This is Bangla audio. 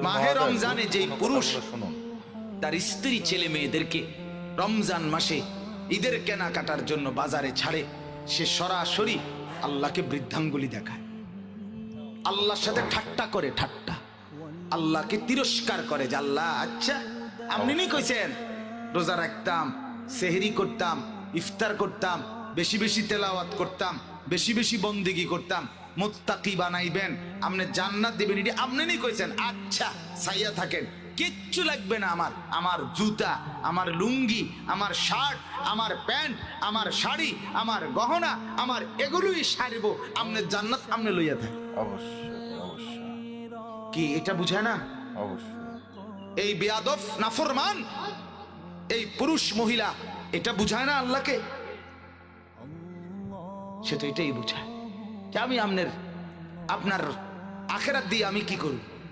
মাহে রমজানে যেই পুরুষ তার স্ত্রী ছেলে মেয়েদেরকে রমজান মাসে ঈদের কেনাকাটার জন্য বাজারে ছাড়ে, সে সরাসরি আল্লাহকে বৃদ্ধাঙ্গুলি দেখায়, আল্লাহর সাথে ঠাট্টা করে, ঠাট্টা আল্লাহকে তিরস্কার করে যে আল্লাহ আচ্ছা আপনি নি কইছেন রোজা রাখতাম, সেহরি করতাম, ইফতার করতাম, বেশি বেশি তেলাওয়াত করতাম, বেশি বেশি বন্দেগী করতাম, মুত্তাকি বানাইবেন, আপনি জান্নাত দিবেন, এটি আপনি নি কইছেন। আচ্ছা সাইয়া থাকেন, কিচ্ছু লাগবে না আমার, আমার জুতা, আমার লুঙ্গি, আমার শার্ট, আমার প্যান্ট, আমার শাড়ি, আমার গহনা, আমার এগুলোই সারবো, আপনি জান্নাত আপনি লইয়া থাকেন। অবশ্যই অবশ্যই কি এটা বুঝায় না? অবশ্যই। এই বেয়াদব নাফরমান এই পুরুষ মহিলা এটা বুঝায় না আল্লাহকে? সে তো এটাই বুঝায় যে আমি আপনার আখেরাত দিয়ে আমি কি করব।